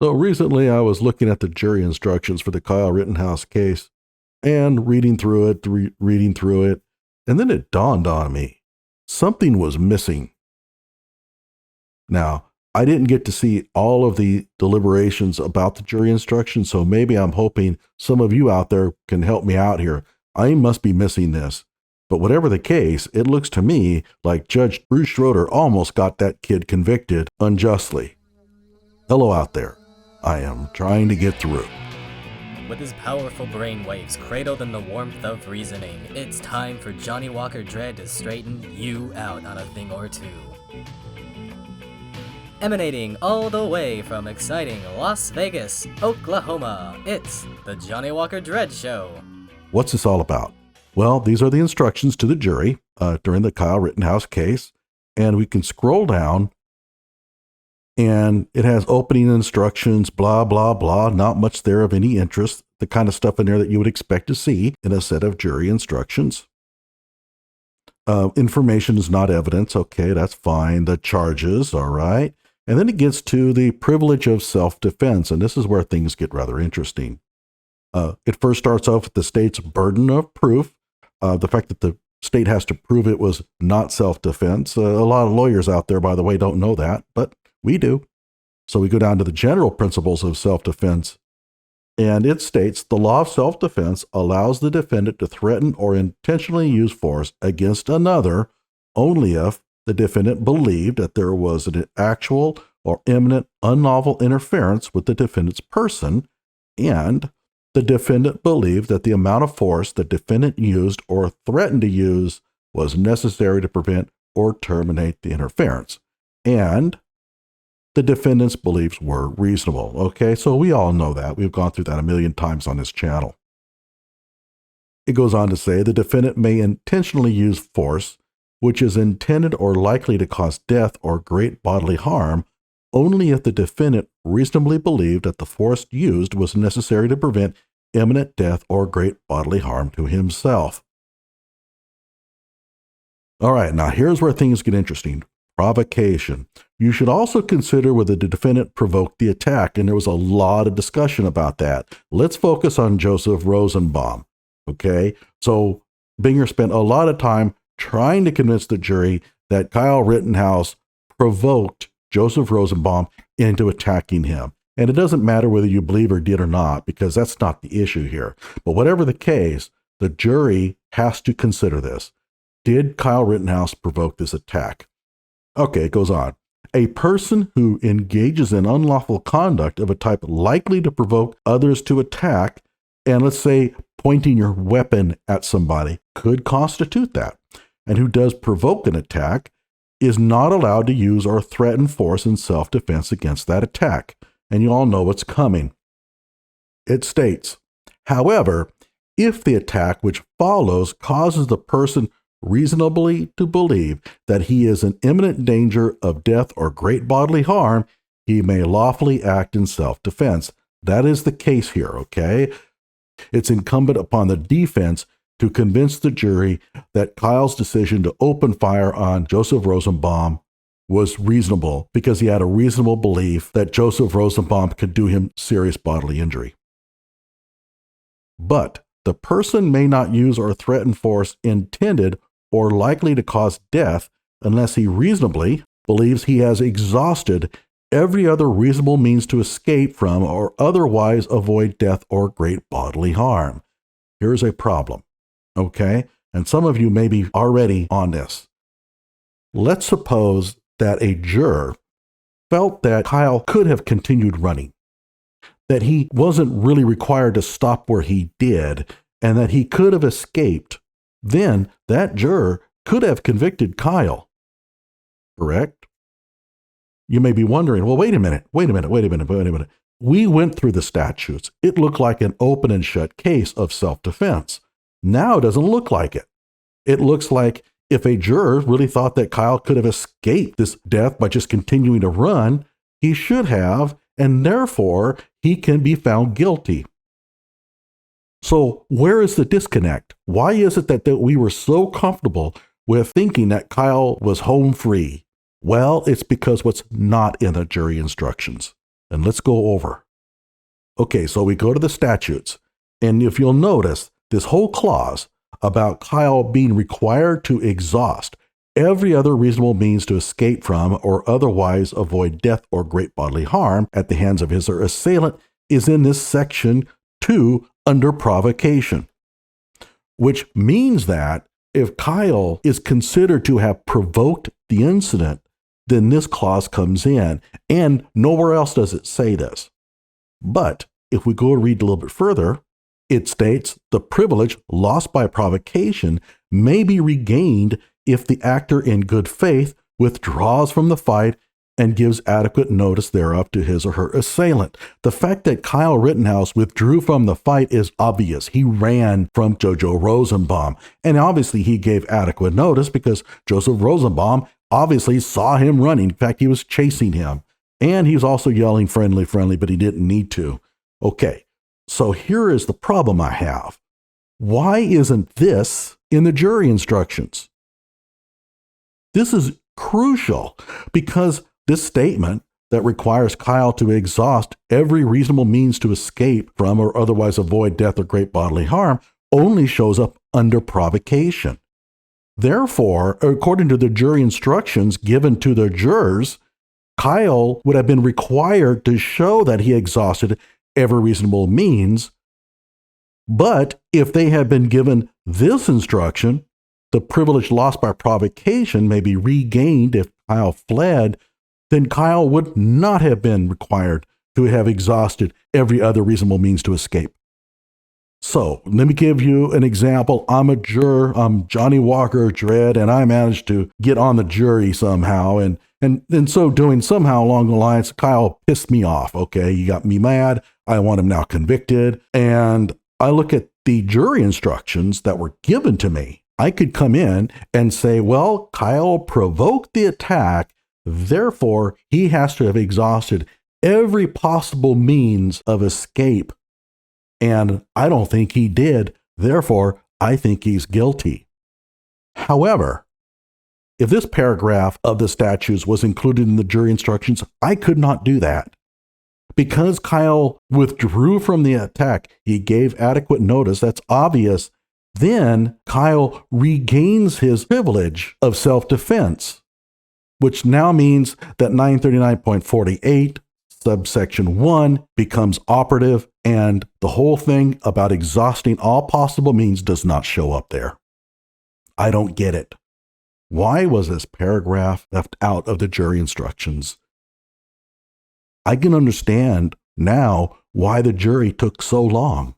So recently I was looking at the jury instructions for the Kyle Rittenhouse case and reading through it, and then it dawned on me. Something was missing. Now, I didn't get to see all of the deliberations about the jury instructions, so maybe I'm hoping some of you out there can help me out here. I must be missing this. But whatever the case, it looks to me like Judge Bruce Schroeder almost got that kid convicted unjustly. Hello out there. I am trying to get through. With his powerful brainwaves cradled in the warmth of reasoning, it's time for Johnny Walker Dredd to straighten you out on a thing or two. Emanating all the way from exciting Las Vegas, Oklahoma, it's the Johnny Walker Dredd Show. What's this all about? Well, these are the instructions to the jury during the Kyle Rittenhouse case, and we can scroll down, and it has opening instructions, blah, blah, blah, not much there of any interest, the kind of stuff in there that you would expect to see in a set of jury instructions. Information is not evidence. Okay, that's fine. The charges, all right. And then it gets to the privilege of self-defense, and this is where things get rather interesting. It first starts off with the state's burden of proof, the fact that the state has to prove it was not self-defense. A lot of lawyers out there, by the way, don't know that, but we do. So we go down to the general principles of self-defense, and it states the law of self-defense allows the defendant to threaten or intentionally use force against another only if the defendant believed that there was an actual or imminent unlawful interference with the defendant's person, and the defendant believed that the amount of force the defendant used or threatened to use was necessary to prevent or terminate the interference, and the defendant's beliefs were reasonable. Okay, so we all know that. We've gone through that a million times on this channel. It goes on to say the defendant may intentionally use force which is intended or likely to cause death or great bodily harm only if the defendant reasonably believed that the force used was necessary to prevent imminent death or great bodily harm to himself. All right, now here's where things get interesting. Provocation. You should also consider whether the defendant provoked the attack, and there was a lot of discussion about that. Let's focus on Joseph Rosenbaum, okay? So Binger spent a lot of time trying to convince the jury that Kyle Rittenhouse provoked Joseph Rosenbaum into attacking him. And it doesn't matter whether you believe or did or not, because that's not the issue here. But whatever the case, the jury has to consider this. Did Kyle Rittenhouse provoke this attack? Okay, it goes on. A person who engages in unlawful conduct of a type likely to provoke others to attack, and let's say pointing your weapon at somebody, could constitute that. And who does provoke an attack is not allowed to use or threaten force in self-defense against that attack. And you all know what's coming. It states, however, if the attack which follows causes the person reasonably to believe that he is in imminent danger of death or great bodily harm, he may lawfully act in self-defense. That is the case here, okay? It's incumbent upon the defense to convince the jury that Kyle's decision to open fire on Joseph Rosenbaum was reasonable because he had a reasonable belief that Joseph Rosenbaum could do him serious bodily injury. But the person may not use or threaten force intended or likely to cause death unless he reasonably believes he has exhausted every other reasonable means to escape from or otherwise avoid death or great bodily harm. Here's a problem, okay? And some of you may be already on this. Let's suppose that a juror felt that Kyle could have continued running, that he wasn't really required to stop where he did, and that he could have escaped. Then that juror could have convicted Kyle, correct? You may be wondering, well, wait a minute. We went through the statutes. It looked like an open and shut case of self-defense. Now it doesn't look like it. It looks like if a juror really thought that Kyle could have escaped this death by just continuing to run, he should have, and therefore he can be found guilty. So where is the disconnect? Why is it that we were so comfortable with thinking that Kyle was home free? Well, it's because what's not in the jury instructions. And let's go over. Okay, so we go to the statutes. And if you'll notice, this whole clause about Kyle being required to exhaust every other reasonable means to escape from or otherwise avoid death or great bodily harm at the hands of his or assailant is in this section 2 under provocation, which means that if Kyle is considered to have provoked the incident, then this clause comes in, and nowhere else does it say this. But if we go and read a little bit further, it states the privilege lost by provocation may be regained if the actor in good faith withdraws from the fight and gives adequate notice thereof to his or her assailant. The fact that Kyle Rittenhouse withdrew from the fight is obvious. He ran from Jojo Rosenbaum, and obviously he gave adequate notice because Joseph Rosenbaum obviously saw him running. In fact, he was chasing him, and he was also yelling friendly, friendly, but he didn't need to. Okay, so here is the problem I have. Why isn't this in the jury instructions? This is crucial because this statement that requires Kyle to exhaust every reasonable means to escape from or otherwise avoid death or great bodily harm only shows up under provocation. Therefore, according to the jury instructions given to the jurors, Kyle would have been required to show that he exhausted every reasonable means. But if they had been given this instruction, the privilege lost by provocation may be regained if Kyle fled, then Kyle would not have been required to have exhausted every other reasonable means to escape. So let me give you an example. I'm a juror, I'm Johnny Walker Dredd, and I managed to get on the jury somehow. And in so doing, somehow along the lines, Kyle pissed me off. Okay, he got me mad. I want him now convicted. And I look at the jury instructions that were given to me. I could come in and say, well, Kyle provoked the attack, therefore he has to have exhausted every possible means of escape. And I don't think he did, therefore I think he's guilty. However, if this paragraph of the statutes was included in the jury instructions, I could not do that. Because Kyle withdrew from the attack, he gave adequate notice, that's obvious. Then Kyle regains his privilege of self-defense, which now means that 939.48 subsection 1 becomes operative, and the whole thing about exhausting all possible means does not show up there. I don't get it. Why was this paragraph left out of the jury instructions? I can understand now why the jury took so long,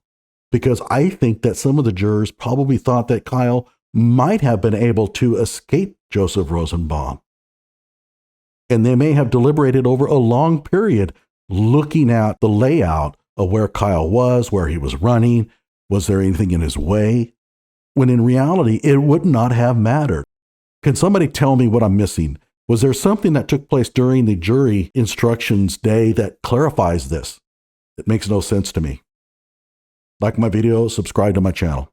because I think that some of the jurors probably thought that Kyle might have been able to escape Joseph Rosenbaum. And they may have deliberated over a long period looking at the layout of where Kyle was, where he was running, was there anything in his way, when in reality it would not have mattered. Can somebody tell me what I'm missing? Was there something that took place during the jury instructions day that clarifies this? It makes no sense to me. Like my video, subscribe to my channel.